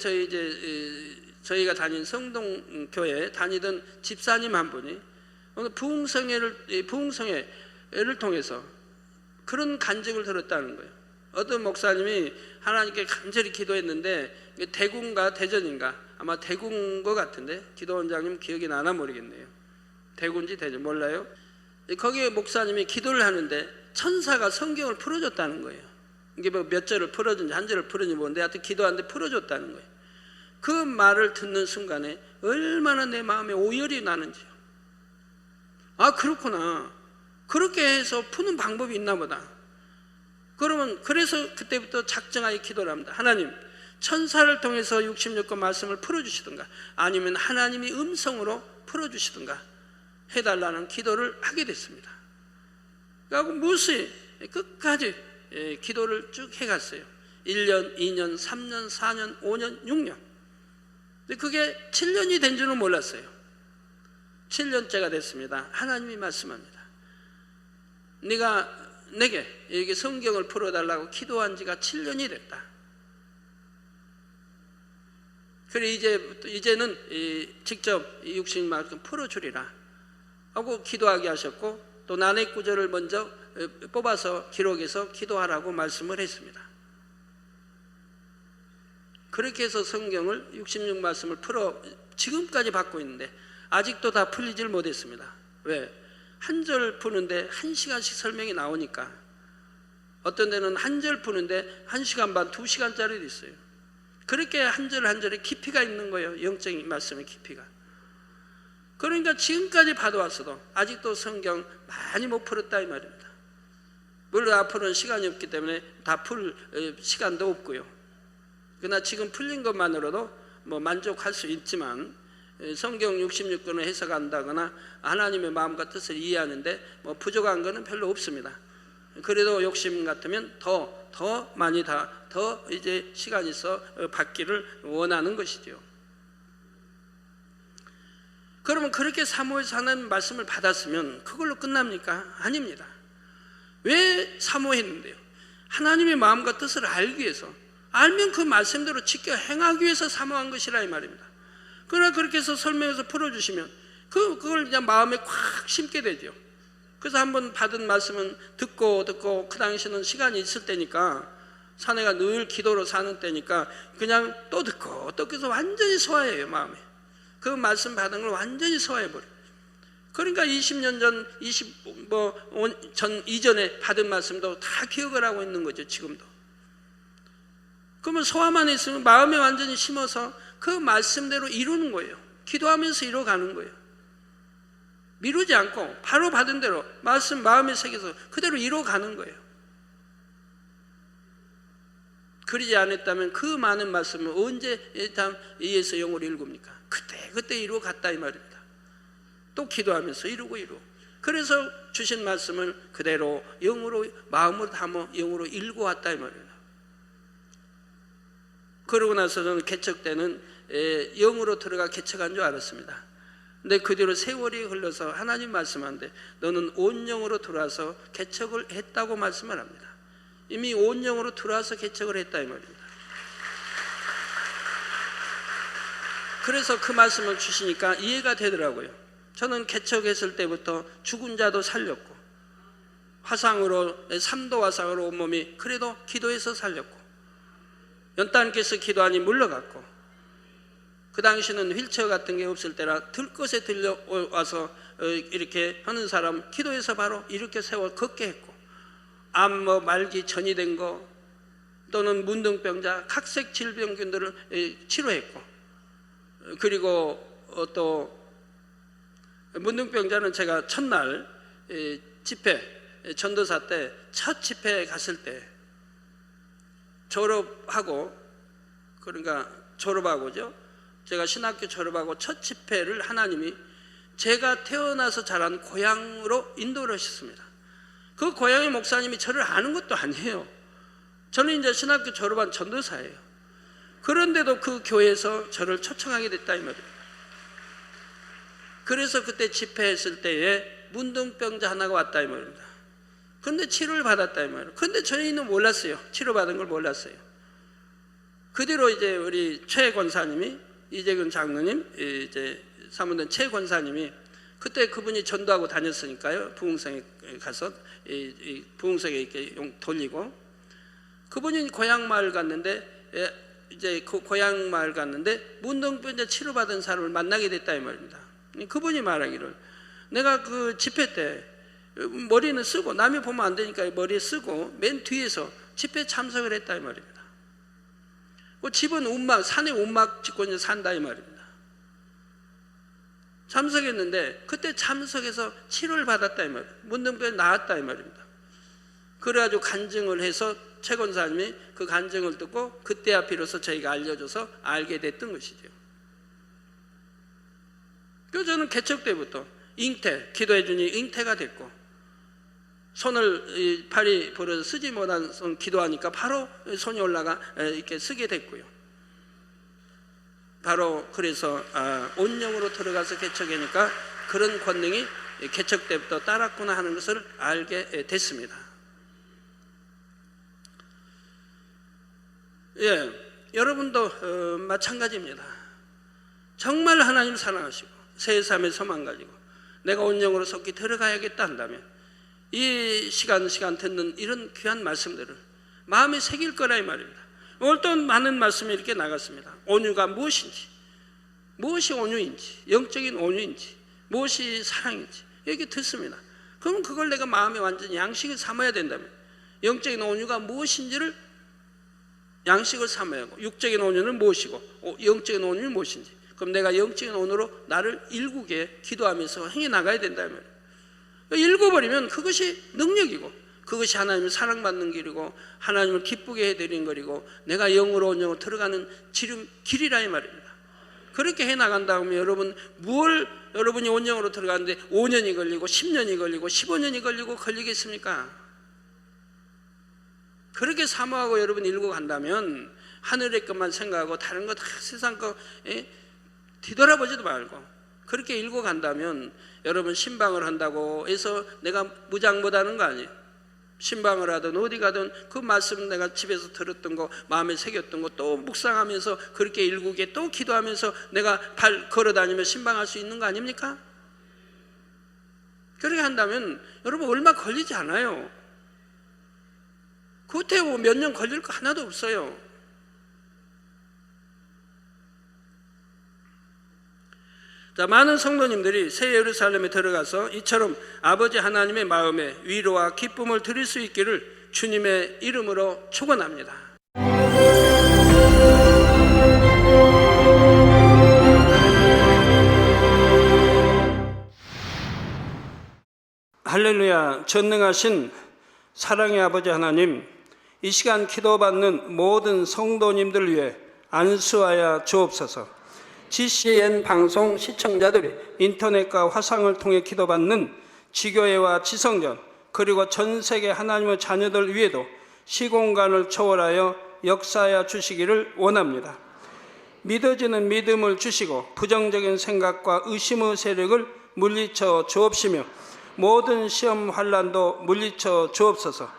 저희가 다닌 성동교회에 다니던 집사님 한 분이 어느 부흥성회를 통해서 그런 간증을 들었다는 거예요. 어떤 목사님이 하나님께 간절히 기도했는데 대구인가 대전인가 아마 대구인 것 같은데 기도원장님 기억이 나나 모르겠네요. 대구인지 대전 몰라요. 거기에 목사님이 기도를 하는데 천사가 성경을 풀어줬다는 거예요. 이게 뭐 몇 절을 풀어준지 한 절을 풀어준지 뭔데 하여튼 기도하는데 풀어줬다는 거예요. 그 말을 듣는 순간에 얼마나 내 마음에 오열이 나는지요. 아 그렇구나. 그렇게 해서 푸는 방법이 있나 보다. 그래서 그때부터 작정하게 기도를 합니다. 하나님 천사를 통해서 66권 말씀을 풀어주시든가 아니면 하나님이 음성으로 풀어주시든가 해달라는 기도를 하게 됐습니다. 그리고 무수히 끝까지 기도를 쭉 해갔어요. 1년, 2년, 3년, 4년, 5년, 6년. 근데 그게 7년이 된 줄은 몰랐어요. 7년째가 됐습니다. 하나님이 말씀합니다. 네가 내게 이렇게 성경을 풀어달라고 기도한 지가 7년이 됐다. 그래 이제는 직접 60만큼 풀어주리라 하고 기도하게 하셨고, 또 난해 구절을 먼저 뽑아서 기록해서 기도하라고 말씀을 했습니다. 그렇게 해서 성경을 66말씀을 풀어 지금까지 받고 있는데 아직도 다 풀리질 못했습니다. 왜? 한 절 푸는데 1시간씩 설명이 나오니까. 어떤 데는 한 절 푸는데 1시간 반, 2시간짜리도 있어요. 그렇게 한 절 한 절에 깊이가 있는 거예요. 영적인 말씀의 깊이가. 그러니까 지금까지 봐도왔어도 아직도 성경 많이 못 풀었다 이 말입니다. 물론 앞으로는 시간이 없기 때문에 다 풀 시간도 없고요. 그러나 지금 풀린 것만으로도 뭐 만족할 수 있지만, 성경 66권을 해석한다거나 하나님의 마음과 뜻을 이해하는데 뭐 부족한 것은 별로 없습니다. 그래도 욕심 같으면 더 많이 더 이제 시간이 있어 받기를 원하는 것이죠. 그러면 그렇게 사모해서 하나님 말씀을 받았으면 그걸로 끝납니까? 아닙니다. 왜 사모했는데요? 하나님의 마음과 뜻을 알기 위해서, 알면 그 말씀대로 지켜 행하기 위해서 사모한 것이라 이 말입니다. 그러나 그렇게 해서 설명해서 풀어주시면 그걸 그냥 마음에 콱 심게 되죠. 그래서 한번 받은 말씀은 듣고 그 당시는 시간이 있을 때니까, 사내가 늘 기도로 사는 때니까 그냥 또 듣고 또 그래서 완전히 소화해요. 마음에 그 말씀 받은 걸 완전히 소화해버려요. 그러니까 20년 전 이전에 받은 말씀도 다 기억을 하고 있는 거죠. 지금도. 그러면 소화만 했으면 마음에 완전히 심어서 그 말씀대로 이루는 거예요. 기도하면서 이뤄가는 거예요. 미루지 않고 바로 받은 대로 말씀 마음에 새겨서 그대로 이뤄가는 거예요. 그러지 않았다면 그 많은 말씀을 언제 이에서 영으로 읽습니까? 그때 이루어갔다 이 말입니다. 또 기도하면서 이루고. 그래서 주신 말씀을 그대로 영으로, 마음으로 담아 영으로 읽어왔다 이 말입니다. 그러고 나서 저는 개척 때는 영으로 들어가 개척한 줄 알았습니다. 근데 그 뒤로 세월이 흘러서 하나님 말씀하는데 너는 온 영으로 들어와서 개척을 했다고 말씀을 합니다. 이미 온 영으로 들어와서 개척을 했다 이 말입니다. 그래서 그 말씀을 주시니까 이해가 되더라고요. 저는 개척했을 때부터 죽은 자도 살렸고, 화상으로 3도 화상으로 온몸이 그래도 기도해서 살렸고, 연단께서 기도하니 물러갔고, 그 당시는 휠체어 같은 게 없을 때라 들것에 들려와서 이렇게 하는 사람 기도해서 바로 이렇게 세워 걷게 했고, 암 말기 전이 된 거 또는 문둥병자 각색 질병균들을 치료했고, 그리고 또 문둥병자는 제가 첫날 집회 전도사 때 첫 집회에 갔을 때 졸업하고죠. 제가 신학교 졸업하고 첫 집회를 하나님이 제가 태어나서 자란 고향으로 인도를 하셨습니다. 그 고향의 목사님이 저를 아는 것도 아니에요. 저는 이제 신학교 졸업한 전도사예요. 그런데도 그 교회에서 저를 초청하게 됐다 이 말이에요. 그래서 그때 집회했을 때에 문둥병자 하나가 왔다 이 말입니다. 그런데 치료를 받았다 이 말이에요. 그런데 저희는 몰랐어요. 치료받은 걸 몰랐어요. 그 뒤로 이제 우리 최 권사님이, 이재근 장로님, 이제 사무된 최 권사님이, 그때 그분이 전도하고 다녔으니까요. 부흥성에 가서 부흥성에 이렇게 돌리고, 그분이 고향 마을 갔는데 이제 그 고향 마을 갔는데 문둥병자 치료받은 사람을 만나게 됐다 이 말입니다. 그분이 말하기를, 내가 그 집회 때 머리는 쓰고, 남이 보면 안 되니까 머리에 쓰고 맨 뒤에서 집회 참석을 했다 이 말입니다. 그 집은 산에 움막 짓고 이제 산다 이 말입니다. 참석했는데 그때 참석해서 치료를 받았다 이 말이에요. 문둥병이 나았다 이 말입니다. 그래가지고 간증을 해서 최 권사님이 그 간증을 듣고 그때야 비로소 저희가 알려줘서 알게 됐던 것이죠. 그래서 저는 개척 때부터 기도해 주니 잉태가 됐고, 손을 팔이 벌어서 쓰지 못한 손 기도하니까 바로 손이 올라가 이렇게 쓰게 됐고요. 바로 그래서 온 영으로 들어가서 개척하니까 그런 권능이 개척 때부터 따랐구나 하는 것을 알게 됐습니다. 예, 여러분도 마찬가지입니다. 정말 하나님을 사랑하시고 새 삶의 소망 가지고 내가 온영으로 속히 들어가야겠다 한다면 이 시간 듣는 이런 귀한 말씀들을 마음에 새길 거라 이 말입니다. 오늘 또 많은 말씀이 이렇게 나갔습니다. 온유가 무엇인지, 무엇이 온유인지, 영적인 온유인지, 무엇이 사랑인지 이렇게 듣습니다. 그럼 그걸 내가 마음에 완전히 양식을 삼아야 된다면 영적인 온유가 무엇인지를 양식을 삼아야 하고 육적인 온유는 무엇이고 영적인 온유는 무엇인지, 그럼 내가 영적인 온유로 나를 일구게 기도하면서 행해 나가야 된다면 읽어버리면 그것이 능력이고 그것이 하나님을 사랑받는 길이고 하나님을 기쁘게 해드리는 거리고 내가 영으로 온영으로 들어가는 길이라 이 말입니다. 그렇게 해나간 다음에 여러분이 온영으로 들어가는데 5년이 걸리고 10년이 걸리고 15년이 걸리고 걸리겠습니까? 그렇게 사모하고 여러분이 일고 간다면 하늘의 것만 생각하고 다른 거 다 세상 거 뒤돌아보지도 말고 그렇게 일고 간다면 여러분 신방을 한다고 해서 내가 무장 못하는 거 아니에요. 신방을 하든 어디 가든 그 말씀 내가 집에서 들었던 거 마음에 새겼던 거 또 묵상하면서 그렇게 일구게 또 기도하면서 내가 걸어다니며 신방할 수 있는 거 아닙니까? 그렇게 한다면 여러분 얼마 걸리지 않아요. 그때 몇 년 걸릴 거 하나도 없어요. 자, 많은 성도님들이 새 예루살렘에 들어가서 이처럼 아버지 하나님의 마음에 위로와 기쁨을 드릴 수 있기를 주님의 이름으로 축원합니다. 할렐루야. 전능하신 사랑의 아버지 하나님, 이 시간 기도받는 모든 성도님들 위해 안수하여 주옵소서. GCN 방송 시청자들이 인터넷과 화상을 통해 기도받는 지교회와 지성전 그리고 전 세계 하나님의 자녀들 위에도 시공간을 초월하여 역사하여 주시기를 원합니다. 믿어지는 믿음을 주시고 부정적인 생각과 의심의 세력을 물리쳐 주옵시며 모든 시험 환난도 물리쳐 주옵소서.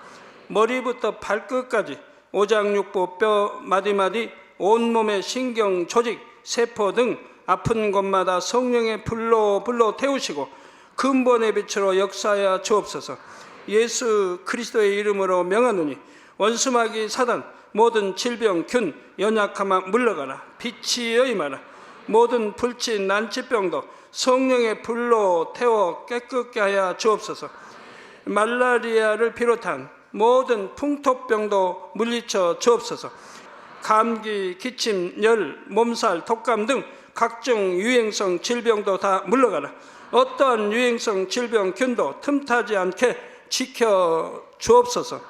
머리부터 발끝까지 오장육부 뼈 마디마디 온몸의 신경 조직 세포 등 아픈 곳마다 성령의 불로 태우시고 근본의 빛으로 역사하여 주옵소서. 예수 그리스도의 이름으로 명하노니 원수마귀 사단 모든 질병 균 연약함아 물러가라. 빛이 여임하라. 모든 불치 난치병도 성령의 불로 태워 깨끗게 하여 주옵소서. 말라리아를 비롯한 모든 풍토병도 물리쳐 주옵소서. 감기, 기침, 열, 몸살, 독감 등 각종 유행성 질병도 다 물러가라. 어떠한 유행성 질병 균도 틈타지 않게 지켜 주옵소서.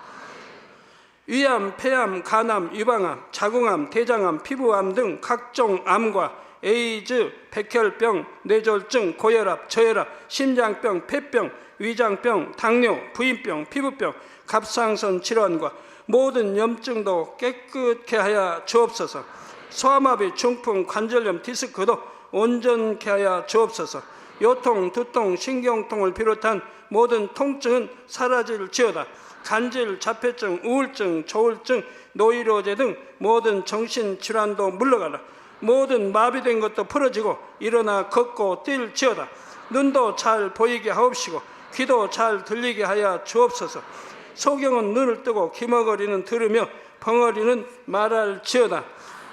위암, 폐암, 간암, 유방암, 자궁암, 대장암, 피부암 등 각종 암과 에이즈, 백혈병, 뇌졸중, 고혈압, 저혈압, 심장병, 폐병, 위장병, 당뇨, 부인병, 피부병, 갑상선 질환과 모든 염증도 깨끗게 하여 주옵소서. 소아마비, 중풍, 관절염, 디스크도 온전케 하여 주옵소서. 요통, 두통, 신경통을 비롯한 모든 통증은 사라질지어다. 간질, 자폐증, 우울증, 조울증, 노이로제 등 모든 정신질환도 물러가라. 모든 마비된 것도 풀어지고 일어나 걷고 뛸지어다. 눈도 잘 보이게 하옵시고 귀도 잘 들리게 하여 주옵소서. 소경은 눈을 뜨고 기머거리는 들으며 벙어리는 말할지어다.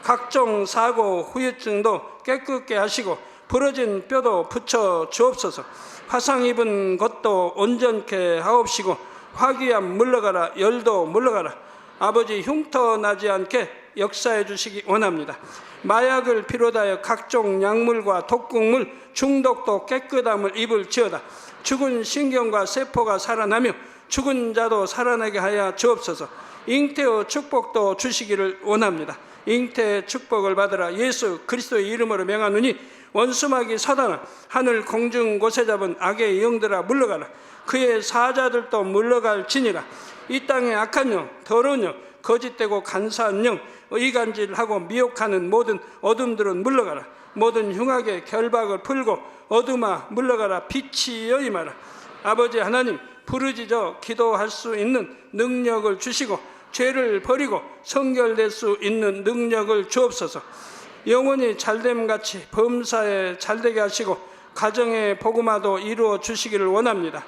각종 사고 후유증도 깨끗게 하시고 부러진 뼈도 붙여 주옵소서. 화상 입은 것도 온전케 하옵시고 화기암 물러가라. 열도 물러가라. 아버지 흉터 나지 않게 역사해 주시기 원합니다. 마약을 비롯하여 각종 약물과 독극물 중독도 깨끗함을 입을지어다. 죽은 신경과 세포가 살아나며 죽은 자도 살아나게 하여 주옵소서. 잉태의 축복도 주시기를 원합니다. 잉태의 축복을 받으라. 예수 그리스도의 이름으로 명하노니 원수마귀 사단아 하늘 공중 곳에 잡은 악의 영들아 물러가라. 그의 사자들도 물러갈지니라. 이 땅의 악한 영, 더러운 영, 거짓되고 간사한 영, 의간질하고 미혹하는 모든 어둠들은 물러가라. 모든 흉악의 결박을 풀고 어둠아 물러가라 빛이여 임하라. 아버지 하나님, 부르짖어 기도할 수 있는 능력을 주시고 죄를 버리고 성결될 수 있는 능력을 주옵소서. 영원히 잘됨같이 범사에 잘되게 하시고 가정의 복음화도 이루어 주시기를 원합니다.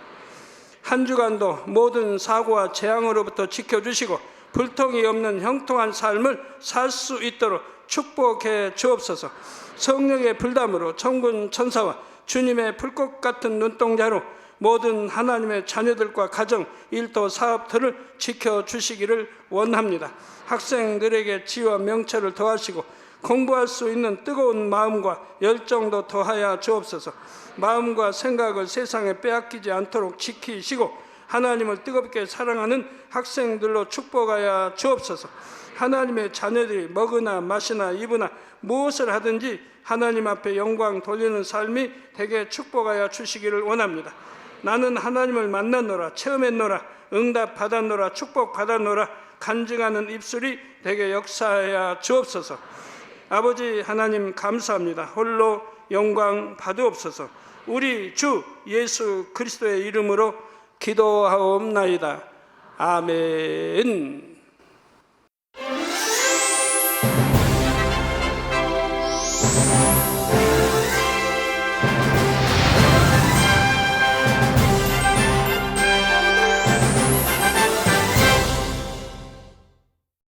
한 주간도 모든 사고와 재앙으로부터 지켜주시고 불통이 없는 형통한 삶을 살 수 있도록 축복해 주옵소서. 성령의 불담으로 천군 천사와 주님의 불꽃 같은 눈동자로 모든 하나님의 자녀들과 가정, 일도, 사업들을 지켜주시기를 원합니다. 학생들에게 지혜와 명철을 더하시고 공부할 수 있는 뜨거운 마음과 열정도 더하여 주옵소서. 마음과 생각을 세상에 빼앗기지 않도록 지키시고 하나님을 뜨겁게 사랑하는 학생들로 축복하여 주옵소서. 하나님의 자녀들이 먹으나 마시나 입으나 무엇을 하든지 하나님 앞에 영광 돌리는 삶이 되게 축복하여 주시기를 원합니다. 나는 하나님을 만났노라, 체험했노라, 응답 받았노라, 축복 받았노라 간증하는 입술이 되게 역사하여 주옵소서. 아버지 하나님 감사합니다. 홀로 영광 받으옵소서. 우리 주 예수 그리스도의 이름으로 기도하옵나이다. 아멘.